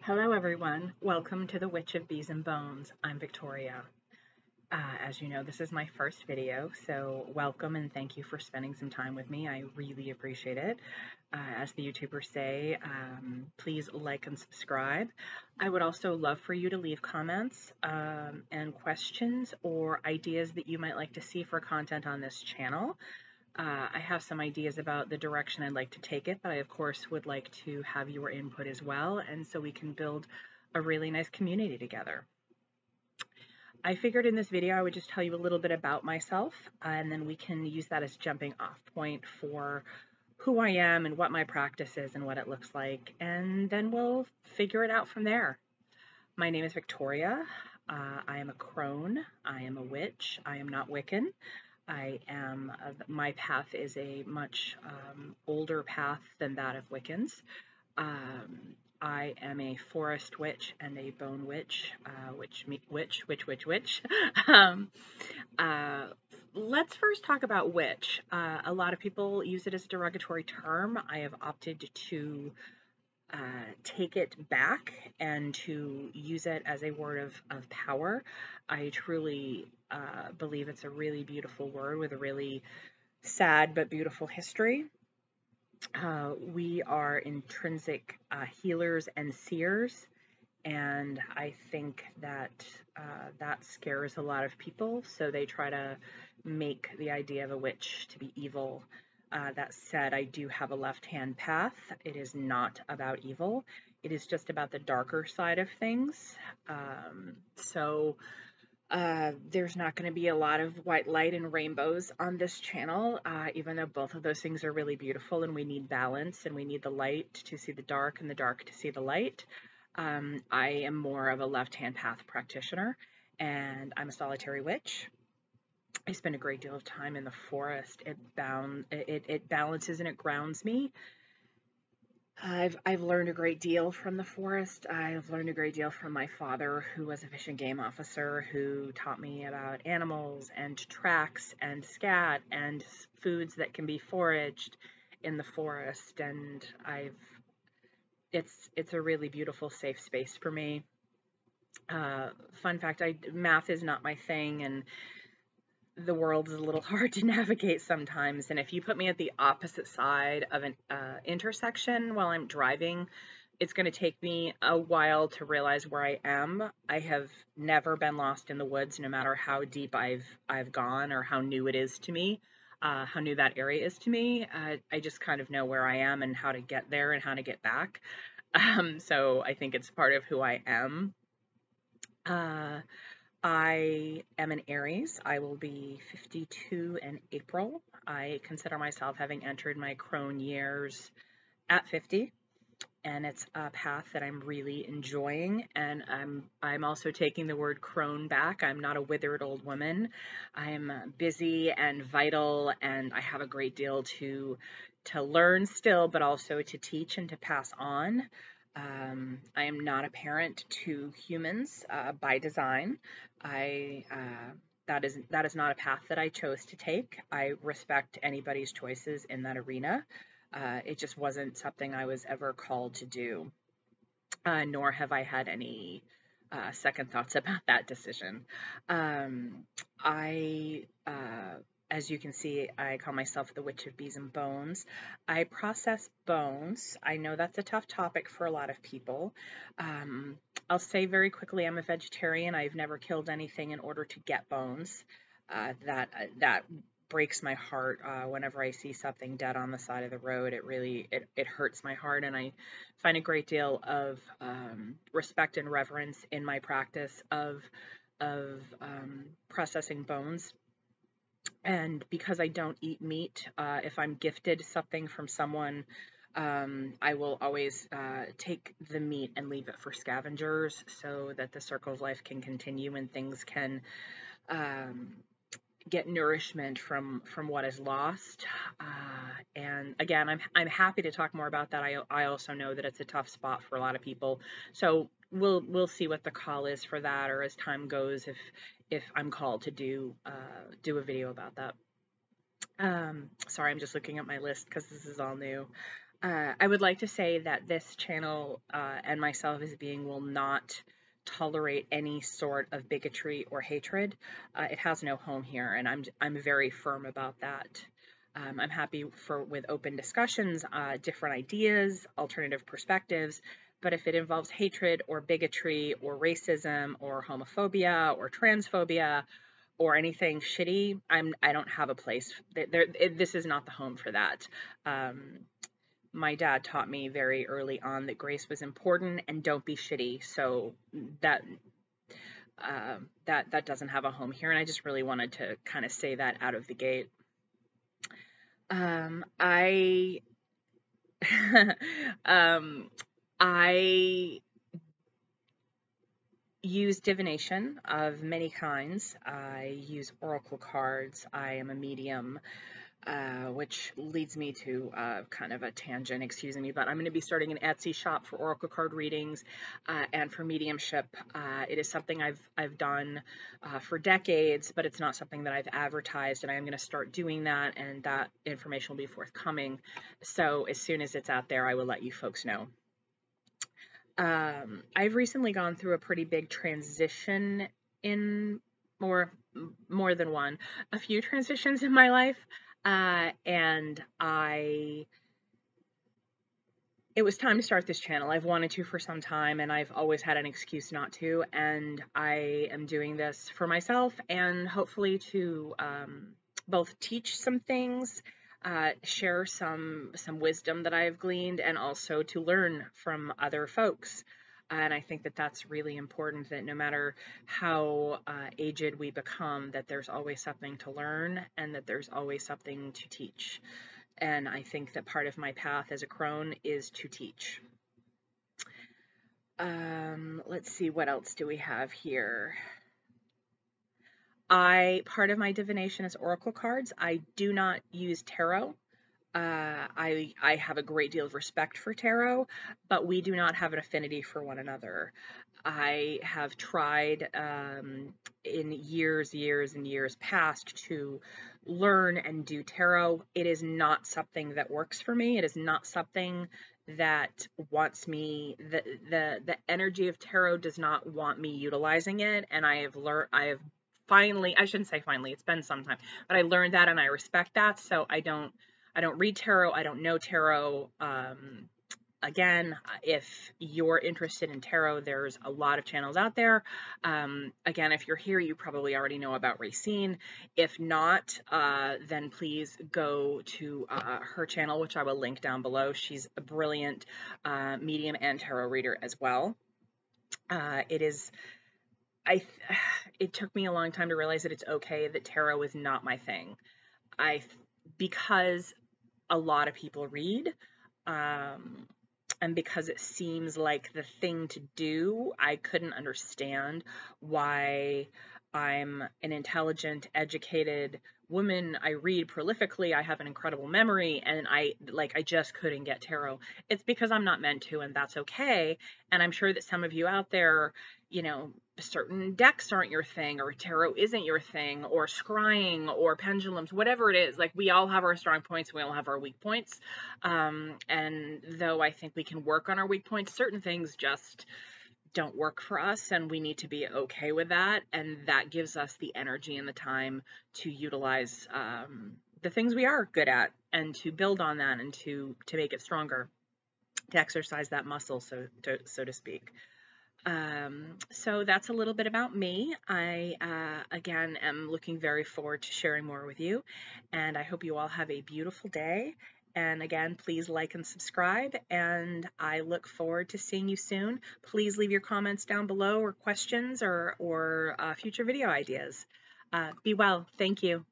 Hello everyone, welcome to the Witch of Bees and Bones. I'm Victoria. As you know, this is my first video, so welcome and thank you for spending some time with me. I really appreciate it. As the YouTubers say, please like and subscribe. I would also love for you to leave comments and questions or ideas that you might like to see for content on this channel. I have some ideas about the direction I'd like to take it, but I of course would like to have your input as well, and so we can build a really nice community together. I figured in this video I would just tell you a little bit about myself, and then we can use that as jumping off point for who I am and what my practice is and what it looks like, and then we'll figure it out from there. My name is Victoria. I am a crone. I am a witch. I am not Wiccan. My path is a much older path than that of Wiccans. I am a forest witch and a bone witch, witch. um, let's first talk about witch. A lot of people use it as a derogatory term. I have opted to take it back and to use it as a word of power. I truly believe it's a really beautiful word with a really sad but beautiful history. We are intrinsic healers and seers, and I think that that scares a lot of people, so they try to make the idea of a witch to be evil. That said, I do have a left-hand path. It is not about evil. It is just about the darker side of things. There's not going to be a lot of white light and rainbows on this channel, even though both of those things are really beautiful and we need balance and we need the light to see the dark and the dark to see the light. I am more of a left-hand path practitioner, and I'm a solitary witch. I spend a great deal of time in the forest. It balances and it grounds me. I've learned a great deal from the forest. I've learned a great deal from my father, who was a fish and game officer, who taught me about animals and tracks and scat and foods that can be foraged in the forest. And it's a really beautiful, safe space for me. Fun fact, math is not my thing, and the world is a little hard to navigate sometimes, and if you put me at the opposite side of an intersection while I'm driving, it's going to take me a while to realize where I am. I have never been lost in the woods, no matter how deep I've gone or how new it is to me, how new that area is to me. I just kind of know where I am and how to get there and how to get back. So I think it's part of who I am. I am an Aries. I will be 52 in April. I consider myself having entered my crone years at 50, and it's a path that I'm really enjoying. And I'm also taking the word crone back. I'm not a withered old woman. I'm busy and vital, and I have a great deal to learn still, but also to teach and to pass on. I am not a parent to humans by design. That is not a path that I chose to take. I respect anybody's choices in that arena. It just wasn't something I was ever called to do, nor have I had any second thoughts about that decision. As you can see, I call myself the Witch of Bees and Bones. I process bones. I know that's a tough topic for a lot of people. I'll say very quickly, I'm a vegetarian. I've never killed anything in order to get bones. That breaks my heart whenever I see something dead on the side of the road. It hurts my heart, and I find a great deal of respect and reverence in my practice of processing bones. And because I don't eat meat, if I'm gifted something from someone, I will always take the meat and leave it for scavengers so that the circle of life can continue and things can get nourishment from what is lost. And again, I'm happy to talk more about that. I also know that it's a tough spot for a lot of people. So we'll see what the call is for that, or as time goes, if I'm called to do a video about that. Sorry, I'm just looking at my list because this is all new. I would like to say that this channel and myself as a being will not tolerate any sort of bigotry or hatred. It has no home here, and I'm very firm about that. I'm happy with open discussions, different ideas, alternative perspectives, but if it involves hatred or bigotry or racism or homophobia or transphobia or anything shitty, I don't have a place. This is not the home for that. My dad taught me very early on that grace was important and don't be shitty. So that that doesn't have a home here, and I just really wanted to kind of say that out of the gate. I I use divination of many kinds. I use oracle cards. I am a medium. Which leads me to kind of a tangent, excuse me, but I'm going to be starting an Etsy shop for oracle card readings and for mediumship. It is something I've done for decades, but it's not something that I've advertised, and I'm going to start doing that, and that information will be forthcoming. So as soon as it's out there, I will let you folks know. I've recently gone through a pretty big transition in more than one, a few transitions in my life. And it was time to start this channel. I've wanted to for some time, and I've always had an excuse not to, and I am doing this for myself and hopefully to both teach some things, share some wisdom that I've gleaned, and also to learn from other folks. And I think that that's really important, that no matter how aged we become, that there's always something to learn and that there's always something to teach. And I think that part of my path as a crone is to teach. Let's see, what else do we have here? Part of my divination is oracle cards. I do not use tarot. I have a great deal of respect for tarot, but we do not have an affinity for one another. I have tried in years and years past to learn and do tarot. It is not something that works for me. It is not something that wants me, the energy of tarot does not want me utilizing it, and I have finally, I shouldn't say finally, it's been some time, but I learned that and I respect that, so I don't read tarot. I don't know tarot. Again, if you're interested in tarot, there's a lot of channels out there. Again, if you're here, you probably already know about Racine. If not, then please go to her channel, which I will link down below. She's a brilliant medium and tarot reader as well. It took me a long time to realize that it's okay that tarot is not my thing. Because a lot of people read, and because it seems like the thing to do, I couldn't understand why I'm an intelligent, educated woman. I read prolifically. I have an incredible memory, and I just couldn't get tarot. It's because I'm not meant to, and that's okay. And I'm sure that some of you out there, you know, certain decks aren't your thing, or tarot isn't your thing, or scrying, or pendulums, whatever it is. Like, we all have our strong points, we all have our weak points. And though I think we can work on our weak points, certain things just don't work for us, and we need to be okay with that. And that gives us the energy and the time to utilize the things we are good at, and to build on that, and to make it stronger, to exercise that muscle, so to speak. So that's a little bit about me. I, again, am looking very forward to sharing more with you, and I hope you all have a beautiful day. And again, please like and subscribe, and I look forward to seeing you soon. Please leave your comments down below, or questions, or future video ideas. Be well. Thank you.